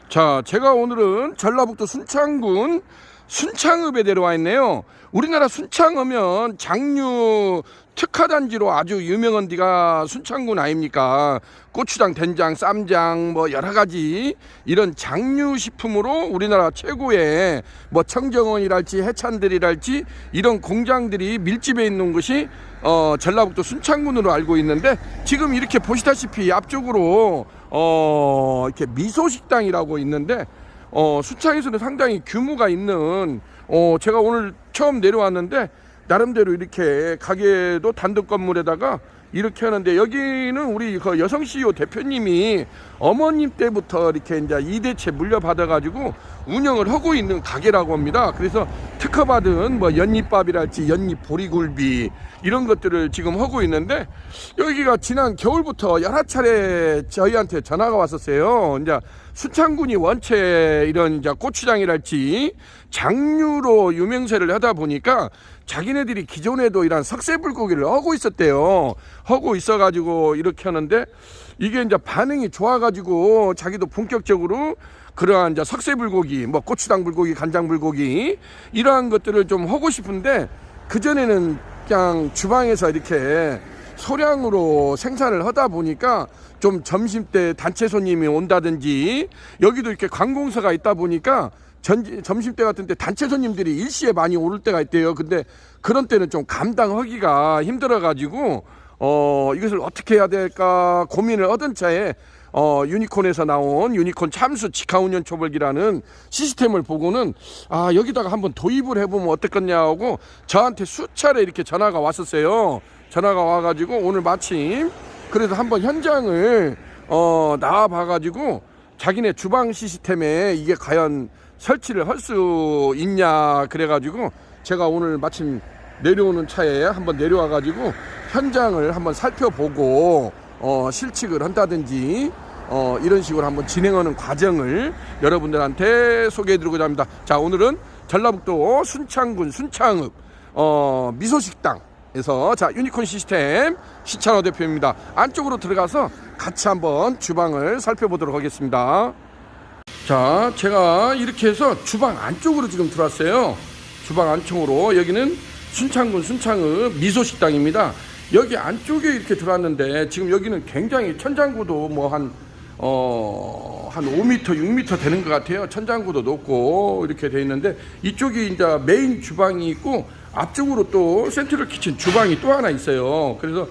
자, 제가 오늘은 전라북도 순창군 순창읍에 내려와 있네요. 우리나라 순창하면 장류 특화단지로 아주 유명한 데가 순창군 아닙니까? 고추장, 된장, 쌈장 뭐 여러가지 이런 장류식품으로 우리나라 최고의 뭐 청정원이랄지 해찬들이랄지 이런 공장들이 밀집해 있는 곳이 전라북도 순창군으로 알고 있는데, 지금 이렇게 보시다시피 앞쪽으로 이렇게 미소식당이라고 있는데 순창에서는 상당히 규모가 있는, 제가 오늘 처음 내려왔는데 나름대로 이렇게 가게도 단독 건물에다가 이렇게 하는데, 여기는 우리 그 여성 CEO 대표님이 어머님 때부터 이렇게 이제 2대째 물려받아가지고 운영을 하고 있는 가게라고 합니다. 그래서 특허받은 뭐 연잎밥이랄지 연잎 보리굴비 이런 것들을 지금 하고 있는데, 여기가 지난 겨울부터 여러 차례 저희한테 전화가 왔었어요. 이제 순창군이 원체 이런 이제 고추장이랄지 장류로 유명세를 하다 보니까 자기네들이 기존에도 이런 석쇠불고기를 하고 있었대요. 하고 있어가지고 이렇게 하는데, 이게 이제 반응이 좋아가지고 자기도 본격적으로 그러한 이제 석쇠불고기, 뭐 고추장 불고기, 간장 불고기 이러한 것들을 좀 하고 싶은데, 그전에는 그냥 주방에서 이렇게 소량으로 생산을 하다 보니까 좀 점심때 단체 손님이 온다든지, 여기도 이렇게 관공서가 있다 보니까 점심때 같은 때 단체 손님들이 일시에 많이 오를 때가 있대요. 근데 그런 때는 좀 감당하기가 힘들어 가지고 이것을 어떻게 해야 될까 고민을 하던 차에 유니콘에서 나온 유니콘 참수 직화운전 초벌기라는 시스템을 보고는 여기다가 한번 도입을 해보면 어떻겠냐고 저한테 수차례 이렇게 전화가 왔었어요. 전화가 와가지고 오늘 마침 그래서 한번 현장을 나와봐가지고 자기네 주방 시스템에 이게 과연 설치를 할 수 있냐 그래가지고 제가 오늘 마침 내려오는 차에 한번 내려와가지고 현장을 한번 살펴보고 실측을 한다든지 이런 식으로 한번 진행하는 과정을 여러분들한테 소개해드리고자 합니다. 자, 오늘은 전라북도 순창군 순창읍 미소식당에서 자 유니콘 시스템 시찬호 대표입니다. 안쪽으로 들어가서 같이 한번 주방을 살펴보도록 하겠습니다. 자, 제가 이렇게 해서 주방 안쪽으로 지금 들어왔어요. 주방 안쪽으로. 여기는 순창군 순창읍 미소식당입니다. 여기 안쪽에 이렇게 들어왔는데 지금 여기는 굉장히 천장구도 뭐 한 5m, 6m 되는 것 같아요. 천장구도 높고 이렇게 돼 있는데, 이쪽이 이제 메인 주방이 있고 앞쪽으로 또 센트럴 키친 주방이 또 하나 있어요. 그래서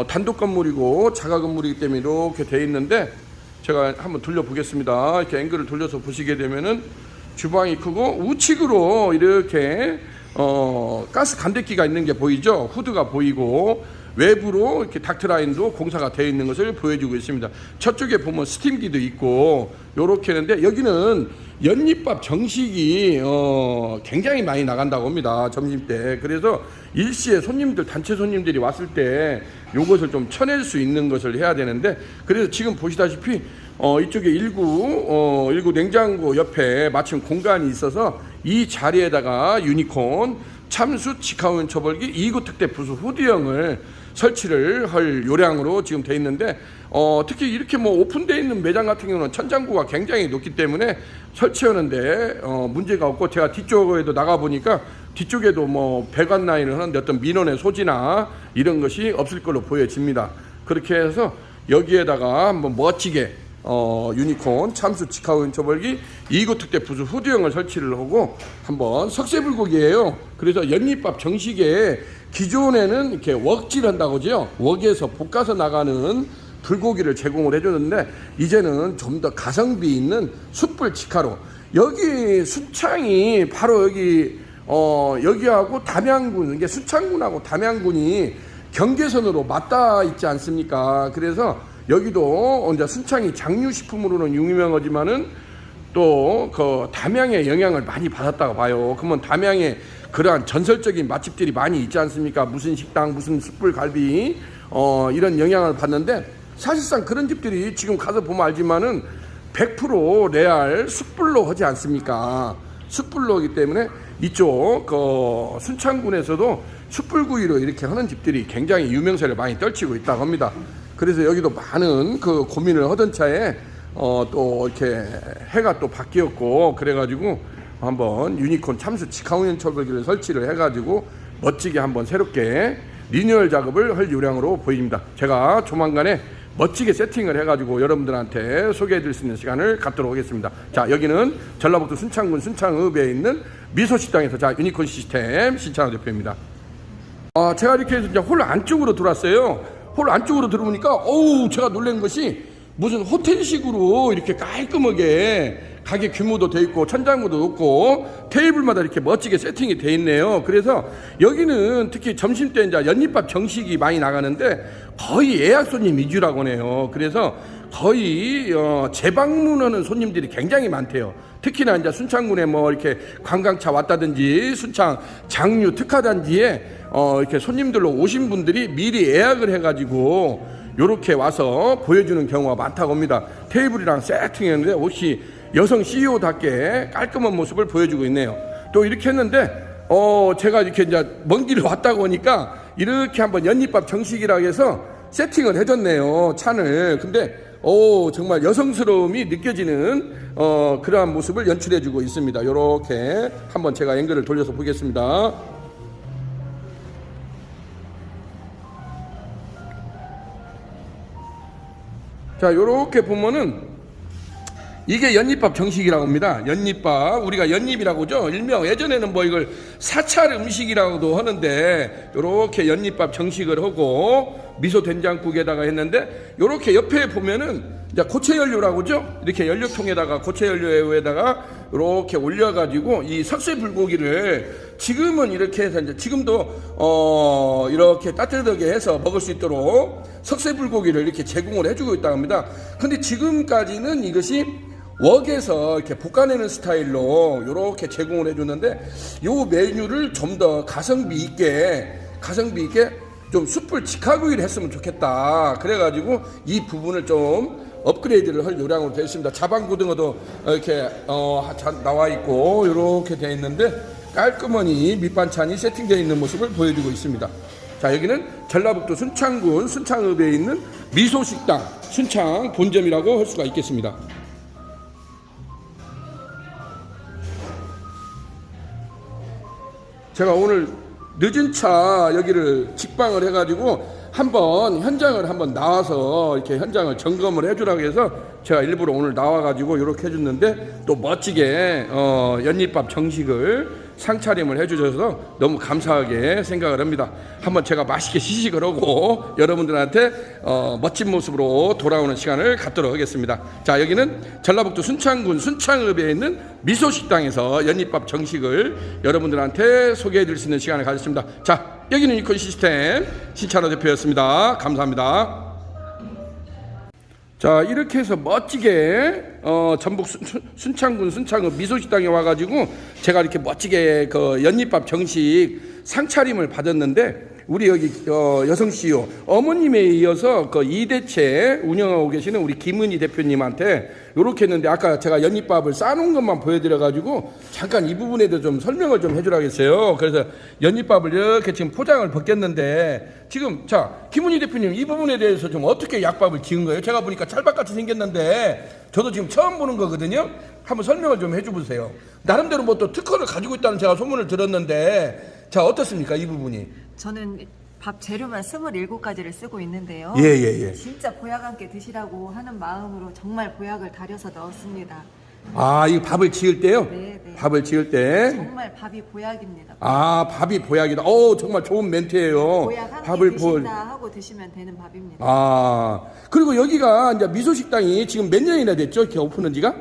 단독 건물이고 자가 건물이기 때문에 이렇게 돼 있는데, 제가 한번 돌려보겠습니다. 이렇게 앵글을 돌려서 보시게 되면은 주방이 크고 우측으로 이렇게 가스 간대기가 있는 게 보이죠? 후드가 보이고 외부로 이렇게 닥트라인도 공사가 되어 있는 것을 보여주고 있습니다. 저쪽에 보면 스팀기도 있고 요렇게 했는데, 여기는 연잎밥 정식이 굉장히 많이 나간다고 합니다. 점심때. 그래서 일시에 손님들, 단체 손님들이 왔을 때 요것을 좀 쳐낼 수 있는 것을 해야 되는데, 그래서 지금 보시다시피 이쪽에 19 냉장고 옆에 마침 공간이 있어서 이 자리에다가 유니콘 참수 직화운 초벌기 2구 특대 부수 후드형을 설치를 할 요량으로 지금 돼 있는데, 특히 이렇게 뭐 오픈되어 있는 매장 같은 경우는 천장구가 굉장히 높기 때문에 설치하는데 문제가 없고, 제가 뒤쪽에도 나가 보니까 뒤쪽에도 뭐 배관 라인을 하는데 어떤 민원의 소지나 이런 것이 없을 걸로 보여집니다. 그렇게 해서 여기에다가 한번 멋지게 유니콘 참수 직화운 초벌기 2구 특대 부수 후드형을 설치를 하고, 한번 석쇠불고기예요. 그래서 연잎밥 정식에 기존에는 이렇게 웍질 한다고죠. 웍에서 볶아서 나가는 불고기를 제공을 해줬는데, 이제는 좀 더 가성비 있는 숯불 직화로, 여기 순창이 바로 여기하고 담양군, 이게 순창군하고 담양군이 경계선으로 맞닿아 있지 않습니까? 그래서 여기도 이제 순창이 장류식품으로는 유명하지만은 또 그 담양의 영향을 많이 받았다고 봐요. 그러면 담양에 그러한 전설적인 맛집들이 많이 있지 않습니까? 무슨 식당, 무슨 숯불 갈비 이런 영향을 받는데, 사실상 그런 집들이 지금 가서 보면 알지만은 100% 레알 숯불로 하지 않습니까? 숯불로이기 때문에 이쪽 그 순창군에서도 숯불구이로 이렇게 하는 집들이 굉장히 유명세를 많이 떨치고 있다고 합니다. 그래서 여기도 많은 그 고민을 하던 차에 또 이렇게 해가 또 바뀌었고 그래가지고 한번 유니콘 참수 직화운영 철거기를 설치를 해가지고 멋지게 한번 새롭게 리뉴얼 작업을 할 요량으로 보입니다. 제가 조만간에 멋지게 세팅을 해가지고 여러분들한테 소개해드릴 수 있는 시간을 갖도록 하겠습니다. 자, 여기는 전라북도 순창군 순창읍에 있는 미소식당에서 자 유니콘 시스템 신찬호 대표입니다. 제가 이렇게 해서 이제 홀 안쪽으로 들어왔어요. 홀 안쪽으로 들어오니까 어우 제가 놀란 것이 무슨 호텔식으로 이렇게 깔끔하게 가게 규모도 돼 있고 천장고도 높고 테이블마다 이렇게 멋지게 세팅이 돼 있네요. 그래서 여기는 특히 점심때 이제 연잎밥 정식이 많이 나가는데 거의 예약 손님 위주라고 하네요. 그래서 거의 재방문하는 손님들이 굉장히 많대요. 특히나 이제 순창군에 뭐 이렇게 관광차 왔다든지 순창 장류 특화단지에 이렇게 손님들로 오신 분들이 미리 예약을 해가지고 요렇게 와서 보여주는 경우가 많다고 합니다. 테이블이랑 세팅했는데 혹시 여성 CEO답게 깔끔한 모습을 보여주고 있네요. 또 이렇게 했는데 제가 이렇게 이제 먼 길을 왔다고 하니까 이렇게 한번 연잎밥 정식이라고 해서 세팅을 해줬네요. 찬을. 근데 정말 여성스러움이 느껴지는 그러한 모습을 연출해주고 있습니다. 요렇게 한번 제가 앵글을 돌려서 보겠습니다. 자, 요렇게 보면은 이게 연잎밥 정식이라고 합니다. 연잎밥, 우리가 연잎이라고 하죠. 일명 예전에는 뭐 이걸 사찰 음식이라고도 하는데 요렇게 연잎밥 정식을 하고 미소 된장국에다가 했는데 요렇게 옆에 보면은 이제 고체 연료라고 하죠. 이렇게 연료통에다가 고체 연료에다가 요렇게 올려가지고 이 석쇠 불고기를 지금은 이렇게 해서 이제 지금도 이렇게 따뜻하게 해서 먹을 수 있도록 석쇠 불고기를 이렇게 제공을 해주고 있다고 합니다. 근데 지금까지는 이것이 웍에서 이렇게 볶아내는 스타일로 이렇게 제공을 해주는데 요 메뉴를 좀 더 가성비 있게 좀 숯불 직화구이를 했으면 좋겠다. 그래가지고 이 부분을 좀 업그레이드를 할 요량으로 되어 있습니다. 자반고등어도 이렇게 나와 있고 이렇게 되어 있는데 깔끔하니 밑반찬이 세팅되어 있는 모습을 보여주고 있습니다. 자, 여기는 전라북도 순창군 순창읍에 있는 미소식당 순창 본점이라고 할 수가 있겠습니다. 제가 오늘 늦은 차 여기를 직방을 해가지고 한번 현장을 한번 나와서 이렇게 현장을 점검을 해주라고 해서 제가 일부러 오늘 나와가지고 이렇게 해줬는데 또 멋지게 연잎밥 정식을 상차림을 해주셔서 너무 감사하게 생각을 합니다. 한번 제가 맛있게 시식을 하고 여러분들한테 멋진 모습으로 돌아오는 시간을 갖도록 하겠습니다. 자, 여기는 전라북도 순창군 순창읍에 있는 미소식당에서 연잎밥 정식을 여러분들한테 소개해 드릴 수 있는 시간을 가졌습니다. 자, 여기는 유니콘 시스템 신찬호 대표였습니다. 감사합니다. 자, 이렇게 해서 멋지게 전북 순창군 순창읍 미소식당에 와가지고 제가 이렇게 멋지게 그 연잎밥 정식 상차림을 받았는데 우리 여기 여성 CEO 어머님에 이어서 그 2대째 운영하고 계시는 우리 김은희 대표님한테 요렇게 했는데 아까 제가 연잎밥을 싸놓은 것만 보여드려가지고 잠깐 이 부분에 대해서 좀 설명을 좀 해주라겠어요. 그래서 연잎밥을 이렇게 지금 포장을 벗겼는데 지금 자 김은희 대표님 이 부분에 대해서 좀 어떻게 약밥을 지은 거예요? 제가 보니까 찰밥같이 생겼는데 저도 지금 처음 보는 거거든요. 한번 설명을 좀 해줘보세요. 나름대로 뭐 또 특허를 가지고 있다는 제가 소문을 들었는데 자 어떻습니까 이 부분이? 저는 밥 재료만 27가지를 쓰고 있는데요. 예. 진짜 보약 함께 드시라고 하는 마음으로 정말 보약을 다려서 넣었습니다. 아, 이 밥을 지을 때요? 네. 밥을 지을 때? 정말 밥이 보약입니다. 아, 밥이 보약이다. 정말 좋은 멘트예요. 보약 함께 밥을 드신다 하고 드시면 되는 밥입니다. 아, 그리고 여기가 이제 미소식당이 지금 몇 년이나 됐죠? 이렇게 오픈한 지가?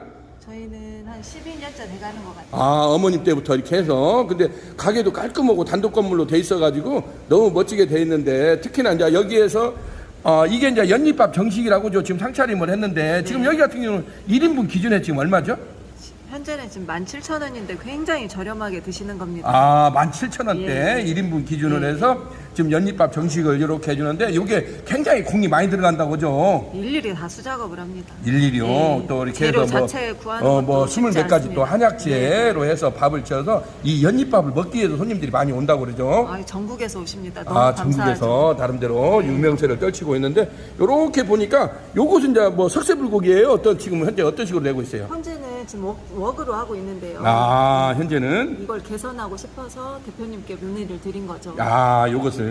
저희는 한 12년째 돼가는 것 같아요. 아, 어머님 때부터 이렇게 해서. 근데 가게도 깔끔하고 단독 건물로 돼 있어가지고 너무 멋지게 돼 있는데 특히나 이제 여기에서 이게 이제 연잎밥 정식이라고 지금 상차림을 했는데 지금 여기 같은 경우는 1인분 기준에 지금 얼마죠? 현재 현재는 지금 17,000원인데 굉장히 저렴하게 드시는 겁니다. 아, 17,000원대 예. 1인분 기준으로 예. 해서 지금 연잎밥 정식을 이렇게 해주는데 이게 굉장히 공이 많이 들어간다고 그죠? 일일이 다 수작업을 합니다. 일일이요. 예. 또 이렇게 재료 해서 자체 구하는 뭐 것도 쉽지 20몇 가지 또 않습니다. 한약재로 해서 밥을 지어서 이 연잎밥을 먹기 위해서 손님들이 많이 온다고 그러죠. 아, 전국에서 오십니다. 너무 아, 감사하죠. 전국에서 다른데로 유명세를 떨치고 있는데 요렇게 보니까 요것은 이제 뭐 석쇠불고기예요. 지금 현재 어떤 식으로 내고 있어요? 현재는 지금 웍으로 하고 있는데요. 아, 현재는 이걸 개선하고 싶어서 대표님께 문의를 드린 거죠. 아, 요것을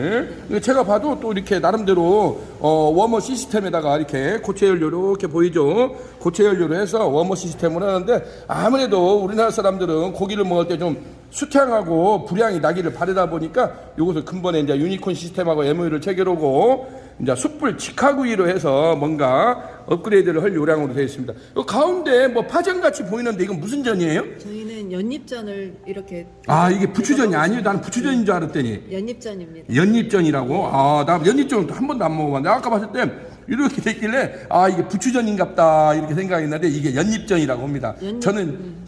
제가 봐도 또 이렇게 나름대로 워머 시스템에다가 이렇게 고체 연료로 이렇게 보이죠. 고체 연료로 해서 워머 시스템을 하는데 아무래도 우리나라 사람들은 고기를 먹을 때 좀 수탕하고 불향이 나기를 바라다 보니까 요것을 근본에 이제 유니콘 시스템하고 MOU를 체결하고 이제 숯불 직화구이로 해서 뭔가 업그레이드를 할 요량으로 되어 있습니다. 요 가운데 뭐 파전같이 보이는데 이건 무슨 전이에요? 저희는 연잎전을 이렇게 아, 이게 부추전이 아니에요? 나는 부추전인 줄 알았더니 연잎전입니다. 연잎전이라고? 아, 나 연잎전은 한 번도 안 먹어봤는데 아까 봤을 때 이렇게 됐길래 아, 이게 부추전인갑다 이렇게 생각했는데 이게 연잎전이라고 합니다. 저는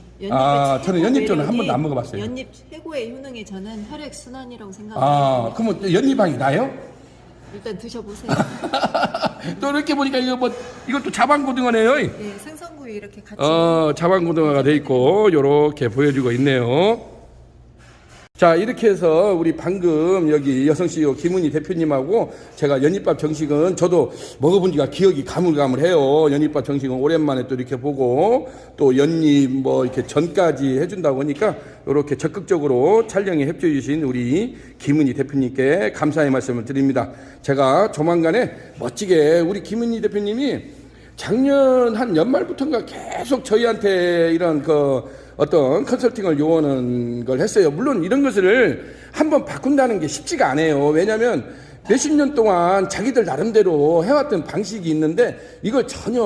저는 연잎전은 한 번도 안 먹어봤어요. 연잎 최고의 효능이 저는 혈액 순환이라고 생각합니다. 아, 그러면 또 연잎향이 나요? 일단 드셔보세요. 또 이렇게 보니까 이것도 자반고등어네요. 예, 생선구이 이렇게 같이. 자반고등어가 돼 있고 요렇게 보여주고 있네요. 자, 이렇게 해서 우리 방금 여기 여성CEO 김은희 대표님하고 제가 연잎밥 정식은 저도 먹어본 지가 기억이 가물가물해요. 연잎밥 정식은 오랜만에 또 이렇게 보고 또 연잎 뭐 이렇게 전까지 해준다고 하니까 이렇게 적극적으로 촬영에 협조해 주신 우리 김은희 대표님께 감사의 말씀을 드립니다. 제가 조만간에 멋지게 우리 김은희 대표님이 작년 한 연말부터인가 계속 저희한테 이런 어떤 컨설팅을 요하는 걸 했어요. 물론 이런 것을 한번 바꾼다는 게 쉽지가 않아요. 왜냐하면 몇십 년 동안 자기들 나름대로 해왔던 방식이 있는데 이걸 전혀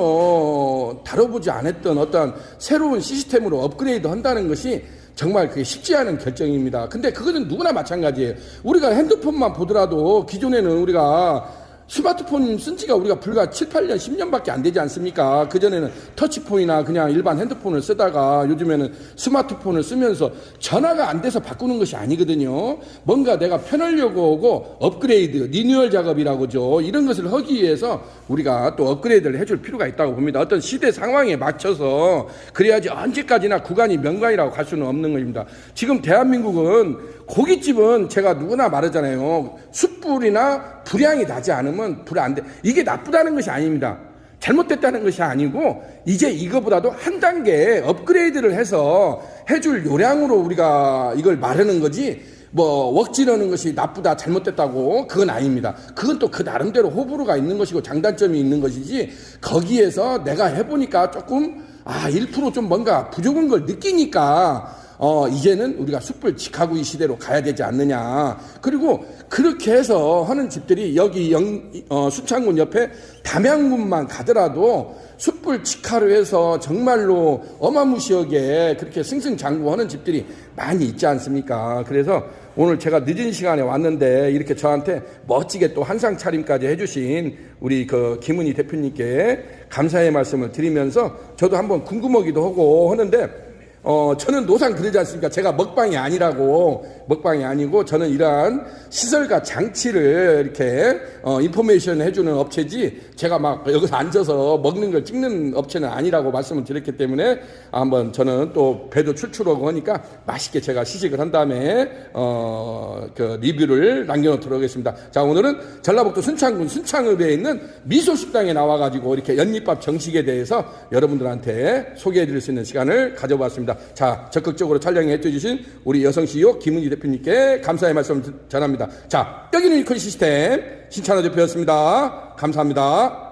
다뤄보지 않았던 어떤 새로운 시스템으로 업그레이드 한다는 것이 정말 그게 쉽지 않은 결정입니다. 근데 그거는 누구나 마찬가지예요. 우리가 핸드폰만 보더라도 기존에는 우리가 스마트폰 쓴 지가 우리가 불과 7, 8년, 10년밖에 안 되지 않습니까? 그전에는 터치폰이나 그냥 일반 핸드폰을 쓰다가 요즘에는 스마트폰을 쓰면서 전화가 안 돼서 바꾸는 것이 아니거든요. 뭔가 내가 편하려고 하고 업그레이드, 리뉴얼 작업이라고죠. 이런 것을 하기 위해서 우리가 또 업그레이드를 해줄 필요가 있다고 봅니다. 어떤 시대 상황에 맞춰서 그래야지 언제까지나 구간이 명관이라고 갈 수는 없는 겁니다. 지금 대한민국은 고깃집은 제가 누구나 말하잖아요. 숯불이나 불향이 나지 않으면 불 안 돼. 이게 나쁘다는 것이 아닙니다. 잘못됐다는 것이 아니고 이제 이거보다도 한 단계 업그레이드를 해서 해줄 요량으로 우리가 이걸 말하는 거지 뭐 웍질하는 것이 나쁘다 잘못됐다고 그건 아닙니다. 그건 또 그 나름대로 호불호가 있는 것이고 장단점이 있는 것이지 거기에서 내가 해보니까 조금 1% 좀 뭔가 부족한 걸 느끼니까 이제는 우리가 숯불 직화구이 시대로 가야 되지 않느냐. 그리고 그렇게 해서 하는 집들이 여기 순창군 옆에 담양군만 가더라도 숯불 직화로 해서 정말로 어마무시하게 그렇게 승승장구하는 집들이 많이 있지 않습니까? 그래서 오늘 제가 늦은 시간에 왔는데 이렇게 저한테 멋지게 또 한상 차림까지 해주신 우리 김은희 대표님께 감사의 말씀을 드리면서 저도 한번 궁금하기도 하고 하는데 저는 노상 그러지 않습니까? 제가 먹방이 아니고 저는 이러한 시설과 장치를 이렇게 인포메이션 해주는 업체지 제가 막 여기서 앉아서 먹는 걸 찍는 업체는 아니라고 말씀을 드렸기 때문에 한번 저는 또 배도 출출하고 하니까 맛있게 제가 시식을 한 다음에 리뷰를 남겨놓도록 하겠습니다. 자, 오늘은 전라북도 순창군 순창읍에 있는 미소식당에 나와가지고 이렇게 연잎밥 정식에 대해서 여러분들한테 소개해드릴 수 있는 시간을 가져봤습니다. 자, 적극적으로 촬영해 주신 우리 여성CEO 김은희 대표님께 감사의 말씀을 전합니다. 자, 여기는 유니콘 시스템 신찬호 대표였습니다. 감사합니다.